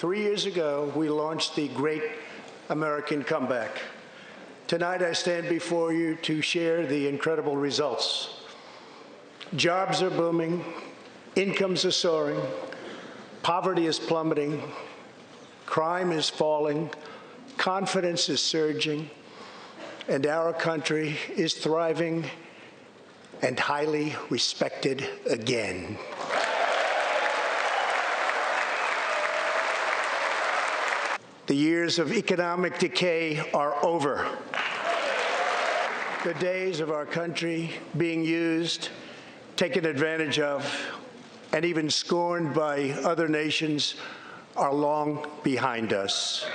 3 years ago, we launched the Great American Comeback. Tonight, I stand before you to share the incredible results. Jobs are booming, incomes are soaring, poverty is plummeting, crime is falling, confidence is surging, and our country is thriving and highly respected again. The years of economic decay are over. The days of our country being used, taken advantage of, and even scorned by other nations are long behind us.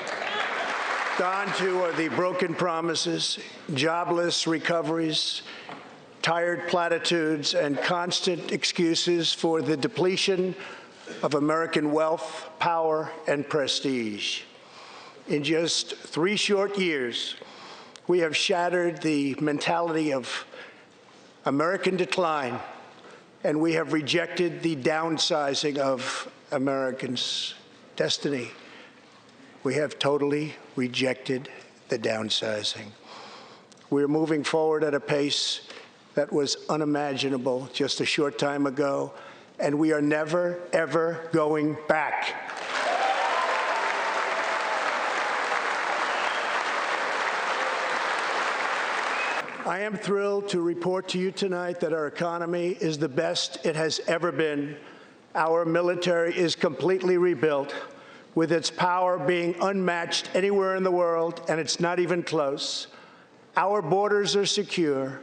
Gone too are the broken promises, jobless recoveries, tired platitudes, and constant excuses for the depletion of American wealth, power, and prestige. In just 3 short years, we have shattered the mentality of American decline, and we have rejected the downsizing of Americans' destiny. We have totally rejected the downsizing. We're moving forward at a pace that was unimaginable just a short time ago, and we are never, ever going back. I am thrilled to report to you tonight that our economy is the best it has ever been. Our military is completely rebuilt, with its power being unmatched anywhere in the world, and it's not even close. Our borders are secure.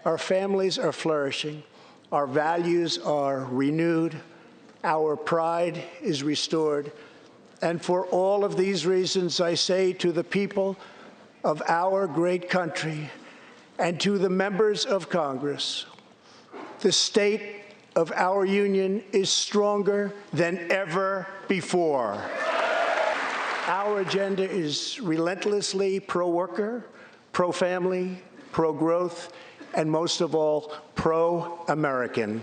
Our families are flourishing. Our values are renewed. Our pride is restored. And for all of these reasons, I say to the people of our great country, and to the members of Congress, the state of our union is stronger than ever before. Our agenda is relentlessly pro-worker, pro-family, pro-growth, and most of all, pro-American.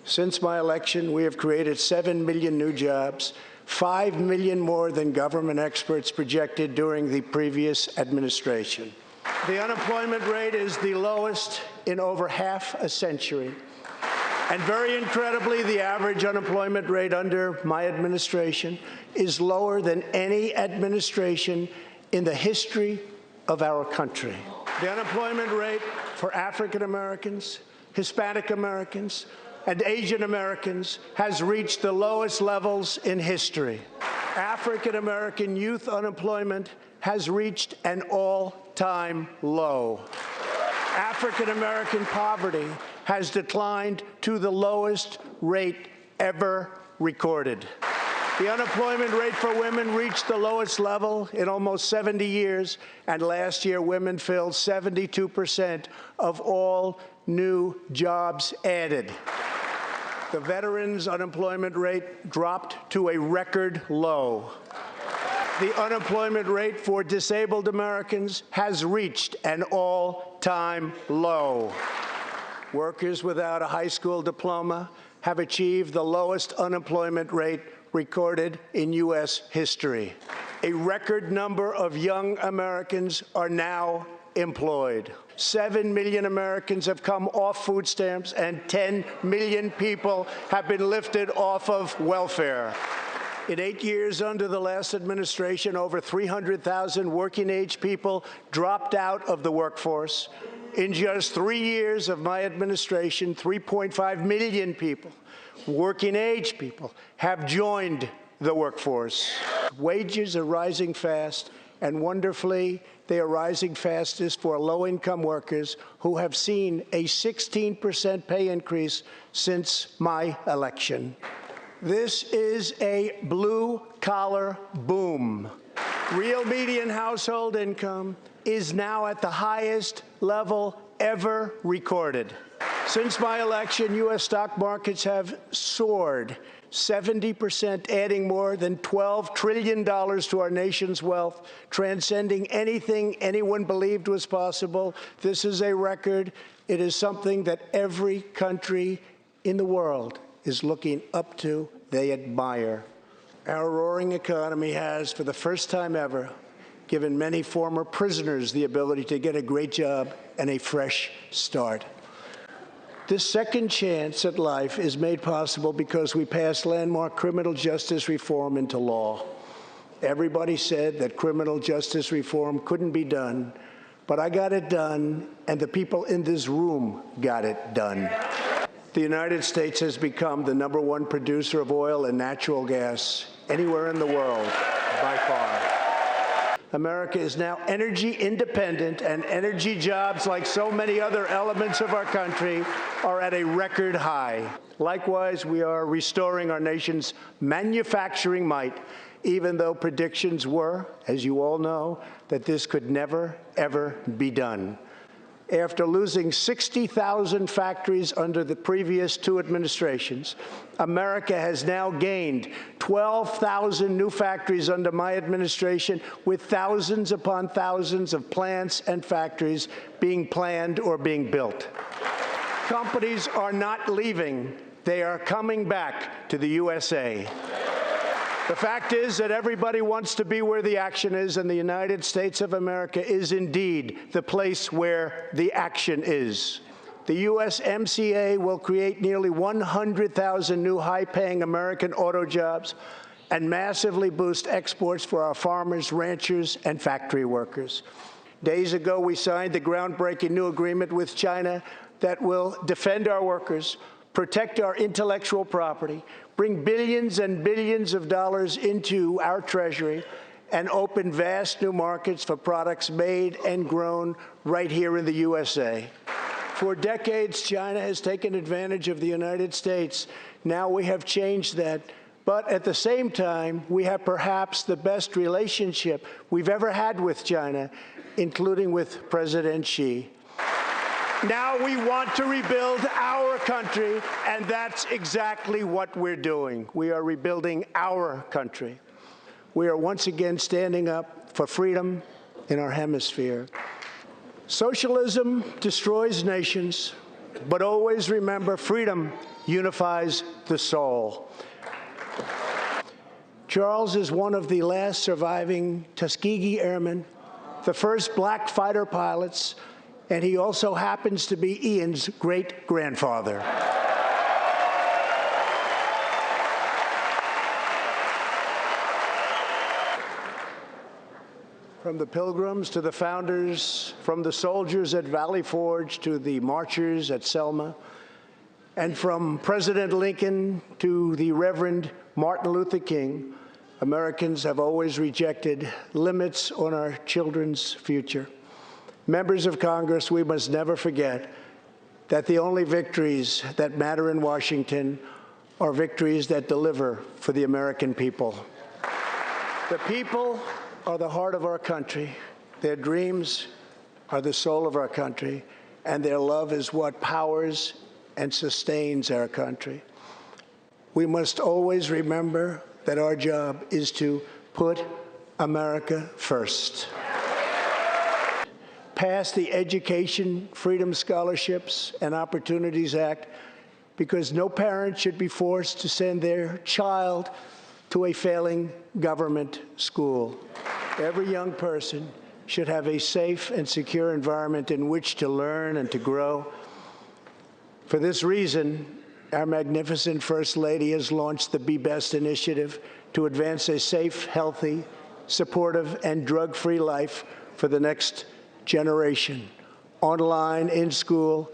Since my election, we have created 7 million new jobs, 5 million more than government experts projected during the previous administration. The unemployment rate is the lowest in over half a century. And very incredibly, the average unemployment rate under my administration is lower than any administration in the history of our country. The unemployment rate for African Americans, Hispanic Americans, and Asian Americans has reached the lowest levels in history. African American youth unemployment has reached an all-time low. African American poverty has declined to the lowest rate ever recorded. The unemployment rate for women reached the lowest level in almost 70 years, and last year women filled 72% of all new jobs added. The veterans' unemployment rate dropped to a record low. The unemployment rate for disabled Americans has reached an all-time low. Workers without a high school diploma have achieved the lowest unemployment rate recorded in U.S. history. A record number of young Americans are now employed. 7 million Americans have come off food stamps, and 10 million people have been lifted off of welfare. In 8 years under the last administration, over 300,000 working-age people dropped out of the workforce. In just 3 years of my administration, 3.5 million people, working-age people, have joined the workforce. Wages are rising fast, and wonderfully, they are rising fastest for low-income workers who have seen a 16% pay increase since my election. This is a blue-collar boom. Real median household income is now at the highest level ever recorded. Since my election, U.S. stock markets have soared 70%, adding more than $12 trillion to our nation's wealth, transcending anything anyone believed was possible. This is a record. It is something that every country in the world is looking up to, they admire. Our roaring economy has, for the first time ever, given many former prisoners the ability to get a great job and a fresh start. This second chance at life is made possible because we passed landmark criminal justice reform into law. Everybody said that criminal justice reform couldn't be done, but I got it done, and the people in this room got it done. The United States has become the #1 producer of oil and natural gas anywhere in the world, by far. America is now energy independent, and energy jobs, like so many other elements of our country, are at a record high. Likewise, we are restoring our nation's manufacturing might, even though predictions were, as you all know, that this could never, ever be done. After losing 60,000 factories under the previous 2 administrations, America has now gained 12,000 new factories under my administration, with thousands upon thousands of plants and factories being planned or being built. Companies are not leaving. They are coming back to the USA. The fact is that everybody wants to be where the action is, and the United States of America is indeed the place where the action is. The USMCA will create nearly 100,000 new high-paying American auto jobs and massively boost exports for our farmers, ranchers, and factory workers. Days ago, we signed the groundbreaking new agreement with China that will defend our workers, protect our intellectual property, bring billions and billions of dollars into our treasury, and open vast new markets for products made and grown right here in the USA. For decades, China has taken advantage of the United States. Now we have changed that. But at the same time, we have perhaps the best relationship we've ever had with China, including with President Xi. Now we want to rebuild our country, and that's exactly what we're doing. We are rebuilding our country. We are once again standing up for freedom in our hemisphere. Socialism destroys nations, but always remember, freedom unifies the soul. Charles is one of the last surviving Tuskegee Airmen, the first black fighter pilots, and he also happens to be Ian's great-grandfather. From the Pilgrims to the founders, from the soldiers at Valley Forge to the marchers at Selma, and from President Lincoln to the Reverend Martin Luther King, Americans have always rejected limits on our children's future. Members of Congress, we must never forget that the only victories that matter in Washington are victories that deliver for the American people. The people are the heart of our country. Their dreams are the soul of our country, and their love is what powers and sustains our country. We must always remember that our job is to put America first. Pass the Education Freedom Scholarships and Opportunities Act, because no parent should be forced to send their child to a failing government school. Every young person should have a safe and secure environment in which to learn and to grow. For this reason, our magnificent First Lady has launched the Be Best initiative to advance a safe, healthy, supportive, and drug-free life for the next generation, online, in school,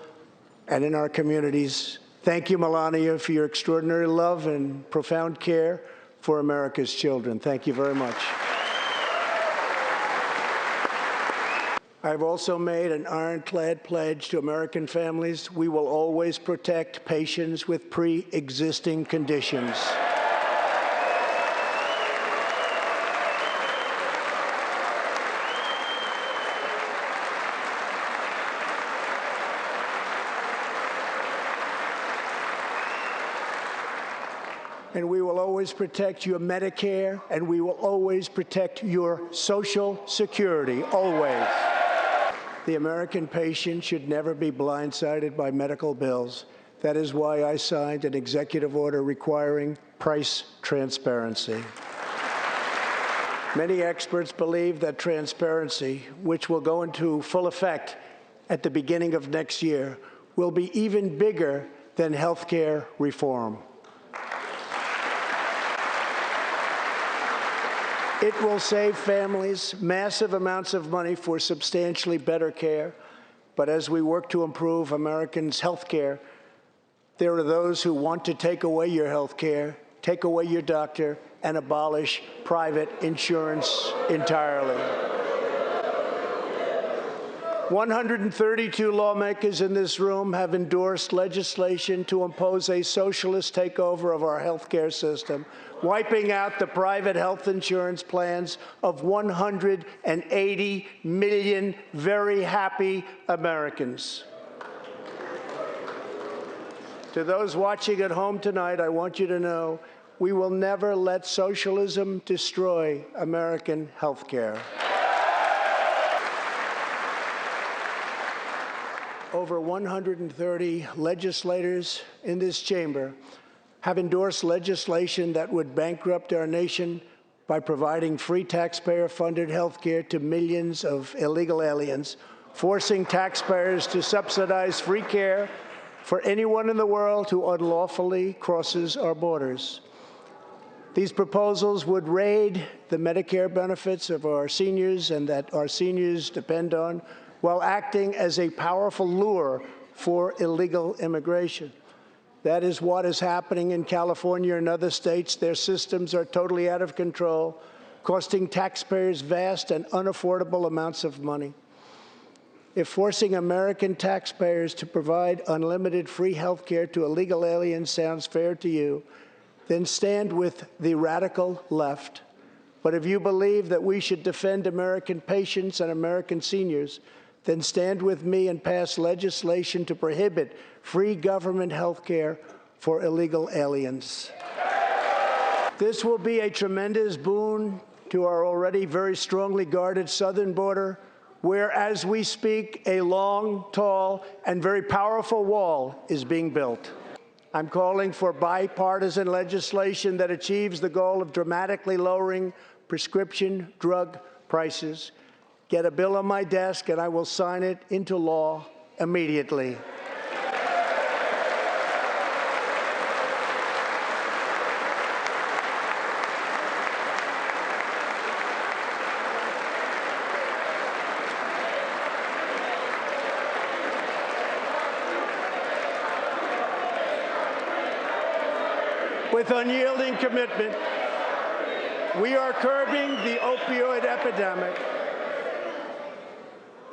and in our communities. Thank you, Melania, for your extraordinary love and profound care for America's children. Thank you very much. I've also made an ironclad pledge to American families. We will always protect patients with pre-existing conditions. And we will always protect your Medicare, and we will always protect your Social Security, always. The American patient should never be blindsided by medical bills. That is why I signed an executive order requiring price transparency. Many experts believe that transparency, which will go into full effect at the beginning of next year, will be even bigger than health care reform. It will save families massive amounts of money for substantially better care. But as we work to improve Americans' health care, there are those who want to take away your health care, take away your doctor, and abolish private insurance entirely. 132 lawmakers in this room have endorsed legislation to impose a socialist takeover of our health care system, wiping out the private health insurance plans of 180 million very happy Americans. To those watching at home tonight, I want you to know we will never let socialism destroy American health care. Over 130 legislators in this chamber have endorsed legislation that would bankrupt our nation by providing free taxpayer-funded health care to millions of illegal aliens, forcing taxpayers to subsidize free care for anyone in the world who unlawfully crosses our borders. These proposals would raid the Medicare benefits of our seniors and that our seniors depend on, while acting as a powerful lure for illegal immigration. That is what is happening in California and other states. Their systems are totally out of control, costing taxpayers vast and unaffordable amounts of money. If forcing American taxpayers to provide unlimited free health care to illegal aliens sounds fair to you, then stand with the radical left. But if you believe that we should defend American patients and American seniors, then stand with me and pass legislation to prohibit free government health care for illegal aliens. This will be a tremendous boon to our already very strongly guarded southern border, where, as we speak, a long, tall, and very powerful wall is being built. I'm calling for bipartisan legislation that achieves the goal of dramatically lowering prescription drug prices. Get a bill on my desk, and I will sign it into law immediately. With unyielding commitment, we are curbing the opioid epidemic.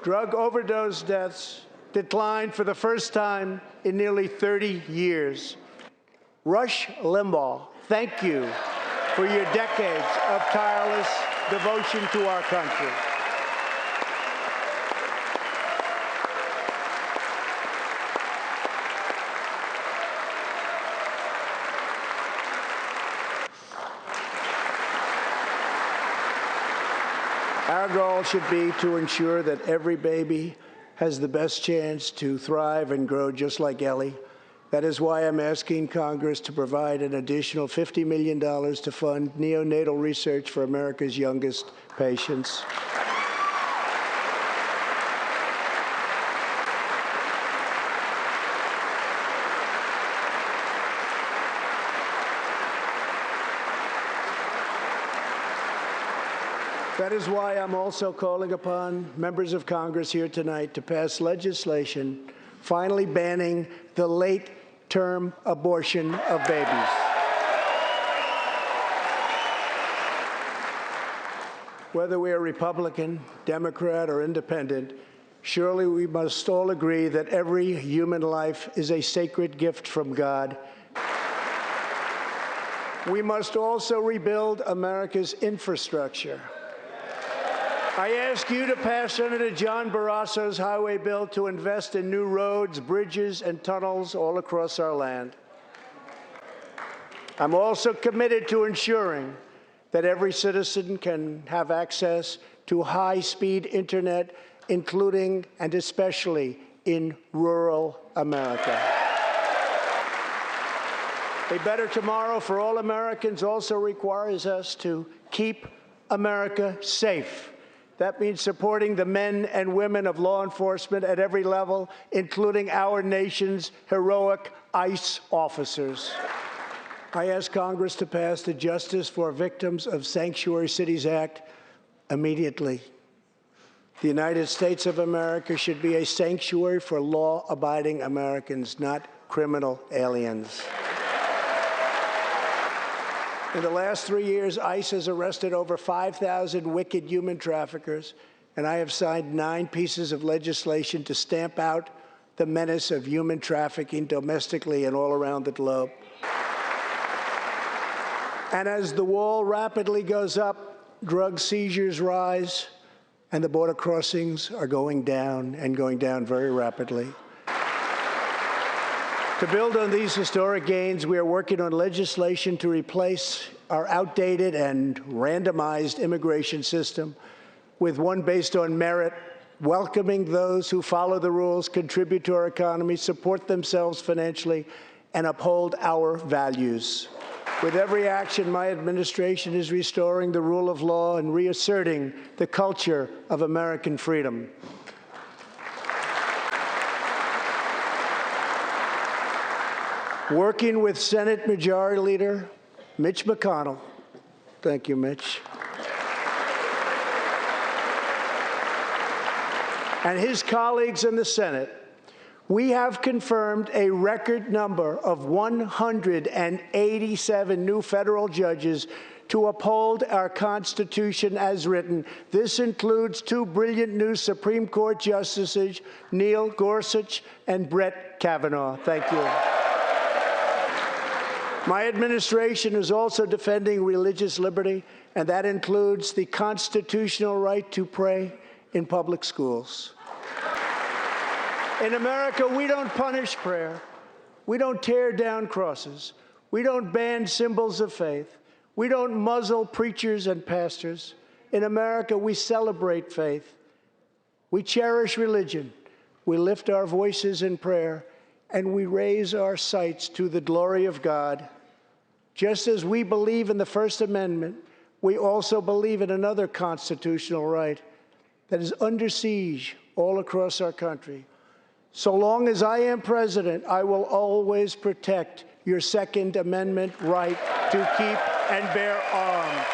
Drug overdose deaths declined for the first time in nearly 30 years. Rush Limbaugh, thank you for your decades of tireless devotion to our country. Our goal should be to ensure that every baby has the best chance to thrive and grow just like Ellie. That is why I'm asking Congress to provide an additional $50 million to fund neonatal research for America's youngest patients. That is why I'm also calling upon members of Congress here tonight to pass legislation finally banning the late-term abortion of babies. Whether we are Republican, Democrat, or Independent, surely we must all agree that every human life is a sacred gift from God. We must also rebuild America's infrastructure. I ask you to pass Senator John Barrasso's highway bill to invest in new roads, bridges, and tunnels all across our land. I'm also committed to ensuring that every citizen can have access to high-speed internet, including and especially in rural America. A better tomorrow for all Americans also requires us to keep America safe. That means supporting the men and women of law enforcement at every level, including our nation's heroic ICE officers. I ask Congress to pass the Justice for Victims of Sanctuary Cities Act immediately. The United States of America should be a sanctuary for law-abiding Americans, not criminal aliens. In the last 3 years, ICE has arrested over 5,000 wicked human traffickers, and I have signed 9 pieces of legislation to stamp out the menace of human trafficking domestically and all around the globe. And as the wall rapidly goes up, drug seizures rise, and the border crossings are going down, and going down very rapidly. To build on these historic gains, we are working on legislation to replace our outdated and randomized immigration system with one based on merit, welcoming those who follow the rules, contribute to our economy, support themselves financially, and uphold our values. With every action, my administration is restoring the rule of law and reasserting the culture of American freedom. Working with Senate Majority Leader Mitch McConnell, thank you, Mitch, and his colleagues in the Senate, we have confirmed a record number of 187 new federal judges to uphold our Constitution as written. This includes 2 brilliant new Supreme Court justices, Neil Gorsuch and Brett Kavanaugh. Thank you. My administration is also defending religious liberty, and that includes the constitutional right to pray in public schools. In America, we don't punish prayer. We don't tear down crosses. We don't ban symbols of faith. We don't muzzle preachers and pastors. In America, we celebrate faith. We cherish religion. We lift our voices in prayer, and we raise our sights to the glory of God. Just as we believe in the First Amendment, we also believe in another constitutional right that is under siege all across our country. So long as I am president, I will always protect your Second Amendment right to keep and bear arms.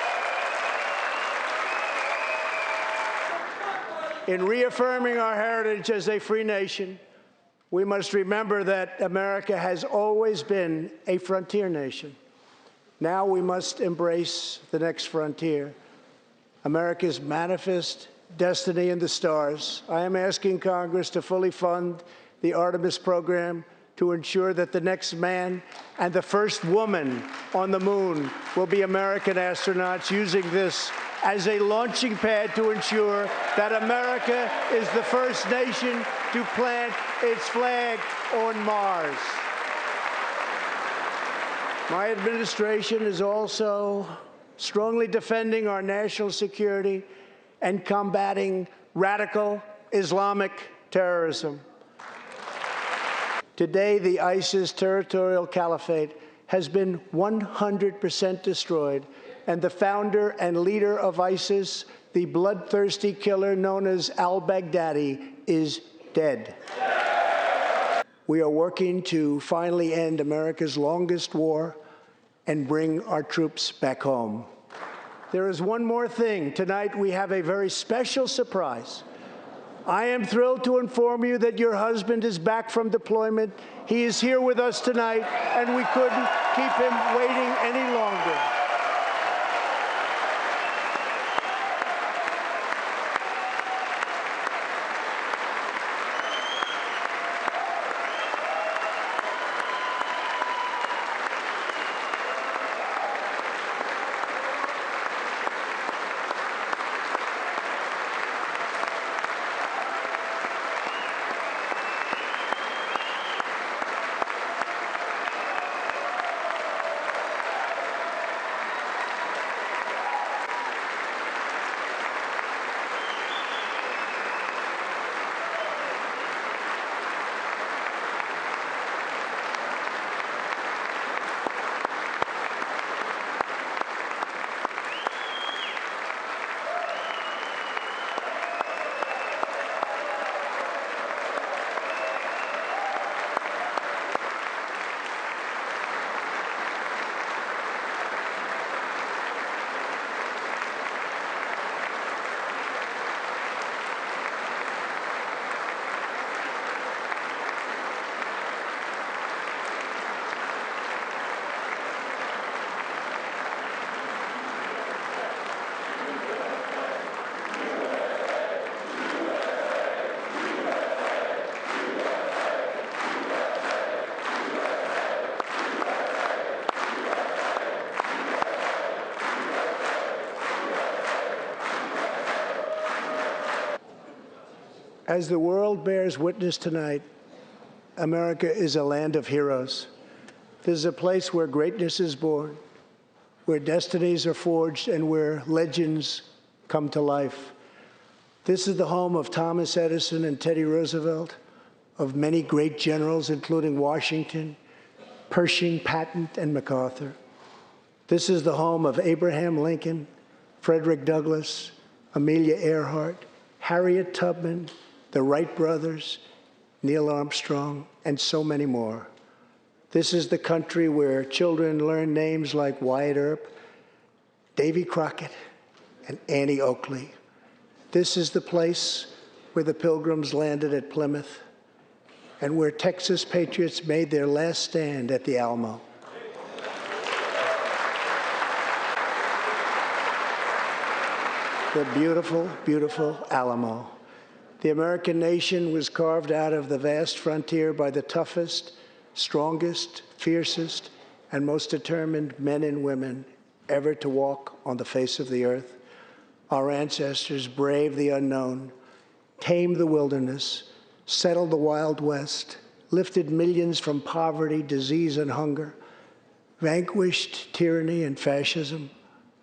In reaffirming our heritage as a free nation, we must remember that America has always been a frontier nation. Now we must embrace the next frontier, America's manifest destiny in the stars. I am asking Congress to fully fund the Artemis program to ensure that the next man and the first woman on the moon will be American astronauts, using this as a launching pad to ensure that America is the first nation to plant its flag on Mars. My administration is also strongly defending our national security and combating radical Islamic terrorism. Today, the ISIS territorial caliphate has been 100% destroyed, and the founder and leader of ISIS, the bloodthirsty killer known as al-Baghdadi, is dead. We are working to finally end America's longest war and bring our troops back home. There is one more thing. Tonight, we have a very special surprise. I am thrilled to inform you that your husband is back from deployment. He is here with us tonight, and we couldn't keep him waiting any longer. As the world bears witness tonight, America is a land of heroes. This is a place where greatness is born, where destinies are forged, and where legends come to life. This is the home of Thomas Edison and Teddy Roosevelt, of many great generals, including Washington, Pershing, Patton, and MacArthur. This is the home of Abraham Lincoln, Frederick Douglass, Amelia Earhart, Harriet Tubman, the Wright brothers, Neil Armstrong, and so many more. This is the country where children learn names like Wyatt Earp, Davy Crockett, and Annie Oakley. This is the place where the Pilgrims landed at Plymouth and where Texas patriots made their last stand at the Alamo. The beautiful, beautiful Alamo. The American nation was carved out of the vast frontier by the toughest, strongest, fiercest, and most determined men and women ever to walk on the face of the earth. Our ancestors braved the unknown, tamed the wilderness, settled the Wild West, lifted millions from poverty, disease, and hunger, vanquished tyranny and fascism,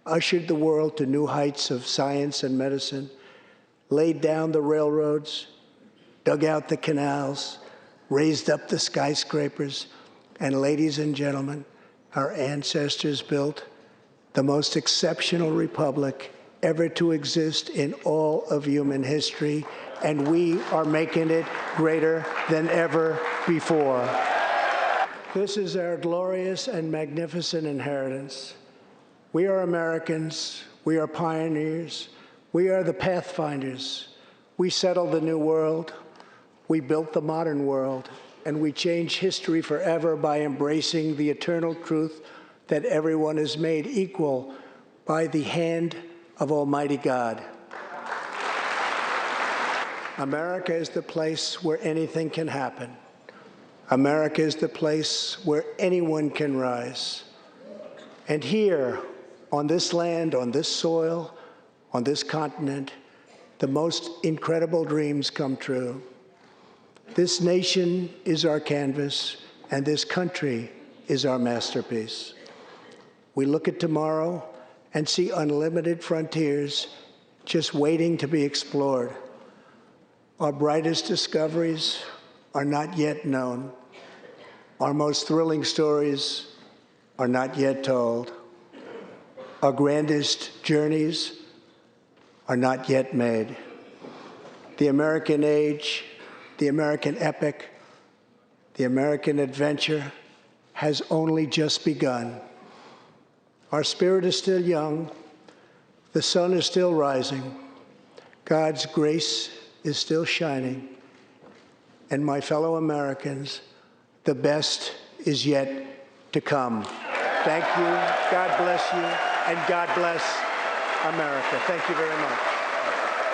ushered the world to new heights of science and medicine, laid down the railroads, dug out the canals, raised up the skyscrapers, and ladies and gentlemen, our ancestors built the most exceptional republic ever to exist in all of human history, and we are making it greater than ever before. This is our glorious and magnificent inheritance. We are Americans. We are pioneers. We are the pathfinders. We settled the new world. We built the modern world. And we changed history forever by embracing the eternal truth that everyone is made equal by the hand of Almighty God. America is the place where anything can happen. America is the place where anyone can rise. And here, on this land, on this soil, on this continent, the most incredible dreams come true. This nation is our canvas, and this country is our masterpiece. We look at tomorrow and see unlimited frontiers just waiting to be explored. Our brightest discoveries are not yet known. Our most thrilling stories are not yet told. Our grandest journeys are not yet made. The American age, the American epic, the American adventure has only just begun. Our spirit is still young. The sun is still rising. God's grace is still shining. And my fellow Americans, the best is yet to come. Thank you. God bless you. And God bless America. Thank you very much.